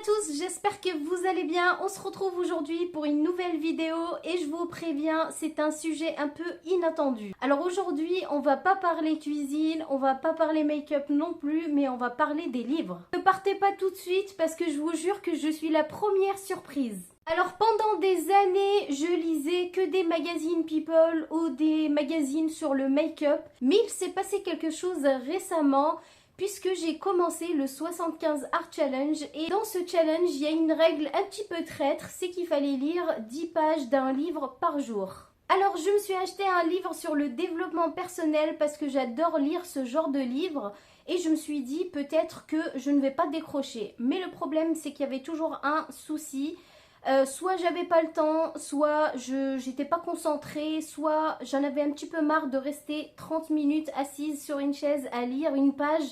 tous, j'espère que vous allez bien. On se retrouve aujourd'hui pour une nouvelle vidéo et je vous préviens, c'est un sujet un peu inattendu. Alors aujourd'hui, on va pas parler cuisine, on va pas parler make-up non plus, mais on va parler des livres. Ne partez pas tout de suite parce que je vous jure que je suis la première surprise. Alors pendant des années, je lisais que des magazines People ou des magazines sur le make-up, mais il s'est passé quelque chose récemment puisque j'ai commencé le 75 Art Challenge et dans ce challenge, il y a une règle un petit peu traître, c'est qu'il fallait lire 10 pages d'un livre par jour. Alors je me suis acheté un livre sur le développement personnel parce que j'adore lire ce genre de livre et je me suis dit peut-être que je ne vais pas décrocher. Mais le problème c'est qu'il y avait toujours un souci. Soit j'avais pas le temps, soit j'étais pas concentrée, soit j'en avais un petit peu marre de rester 30 minutes assise sur une chaise à lire une page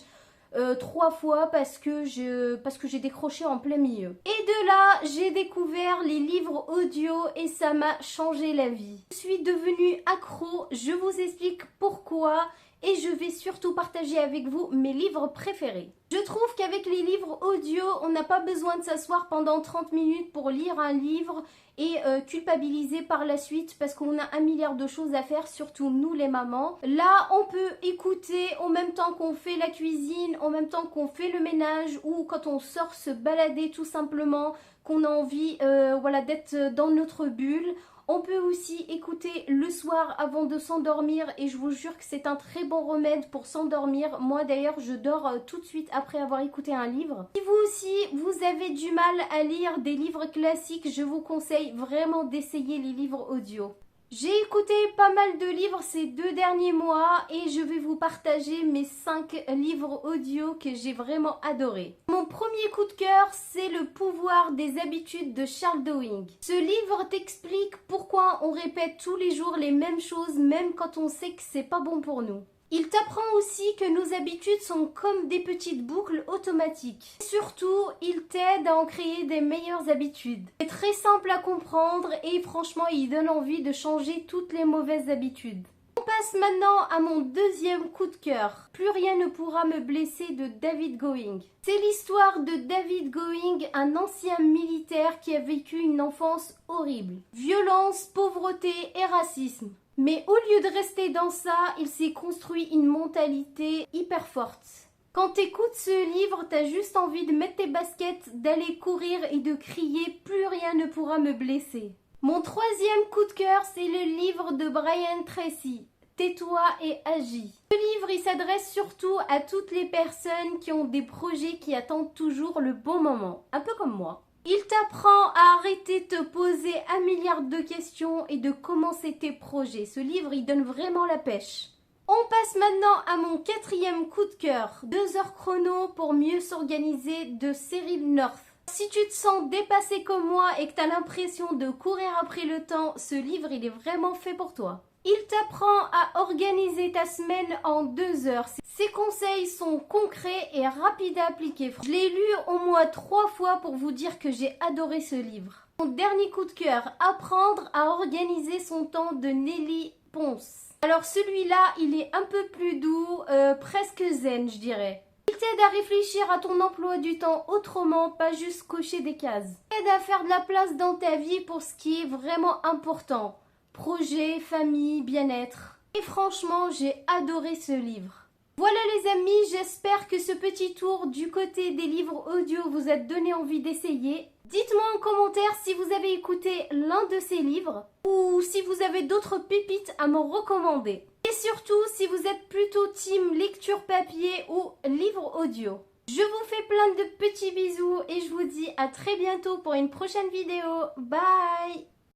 3 fois parce que j'ai décroché en plein milieu. Et de là, j'ai découvert les livres audio et ça m'a changé la vie. Je suis devenue accro, je vous explique pourquoi. Et je vais surtout partager avec vous mes livres préférés. Je trouve qu'avec les livres audio, on n'a pas besoin de s'asseoir pendant 30 minutes pour lire un livre et culpabiliser par la suite parce qu'on a un milliard de choses à faire, surtout nous les mamans. Là, on peut écouter en même temps qu'on fait la cuisine, en même temps qu'on fait le ménage ou quand on sort se balader tout simplement, qu'on a envie voilà, d'être dans notre bulle. On peut aussi écouter le soir avant de s'endormir et je vous jure que c'est un très bon remède pour s'endormir. Moi d'ailleurs je dors tout de suite après avoir écouté un livre. Si vous aussi vous avez du mal à lire des livres classiques, je vous conseille vraiment d'essayer les livres audio. J'ai écouté pas mal de livres ces 2 derniers mois et je vais vous partager mes 5 livres audio que j'ai vraiment adorés. Mon premier coup de cœur, c'est Le pouvoir des habitudes de Charles Duhigg. Ce livre t'explique pourquoi on répète tous les jours les mêmes choses même quand on sait que c'est pas bon pour nous. Il t'apprend aussi que nos habitudes sont comme des petites boucles automatiques. Surtout, il t'aide à en créer des meilleures habitudes. C'est très simple à comprendre et franchement, il donne envie de changer toutes les mauvaises habitudes. On passe maintenant à mon deuxième coup de cœur. Plus rien ne pourra me blesser de David Going. C'est l'histoire de David Going, un ancien militaire qui a vécu une enfance horrible. Violence, pauvreté et racisme. Mais au lieu de rester dans ça, il s'est construit une mentalité hyper forte. Quand t'écoutes ce livre, t'as juste envie de mettre tes baskets, d'aller courir et de crier « Plus rien ne pourra me blesser ». Mon troisième coup de cœur, c'est le livre de Brian Tracy, « Tais-toi et agis ». Ce livre, il s'adresse surtout à toutes les personnes qui ont des projets qui attendent toujours le bon moment, un peu comme moi. Il t'apprend à arrêter de te poser un milliard de questions et de commencer tes projets. Ce livre, il donne vraiment la pêche. On passe maintenant à mon quatrième coup de cœur. 2 heures chrono pour mieux s'organiser de Cyril North. Si tu te sens dépassé comme moi et que tu as l'impression de courir après le temps, ce livre, il est vraiment fait pour toi. Il t'apprend à organiser ta semaine en 2 heures. Ses conseils sont concrets et rapides à appliquer. Je l'ai lu au moins 3 fois pour vous dire que j'ai adoré ce livre. Mon dernier coup de cœur, Apprendre à organiser son temps de Nelly Ponce. Alors celui-là, il est un peu plus doux, presque zen je dirais. Il t'aide à réfléchir à ton emploi du temps autrement, pas juste cocher des cases. Il t'aide à faire de la place dans ta vie pour ce qui est vraiment important. Projet, famille, bien-être. Et franchement, j'ai adoré ce livre. Voilà les amis, j'espère que ce petit tour du côté des livres audio vous a donné envie d'essayer. Dites-moi en commentaire si vous avez écouté l'un de ces livres ou si vous avez d'autres pépites à me recommander. Et surtout, si vous êtes plutôt team lecture papier ou livre audio. Je vous fais plein de petits bisous et je vous dis à très bientôt pour une prochaine vidéo. Bye!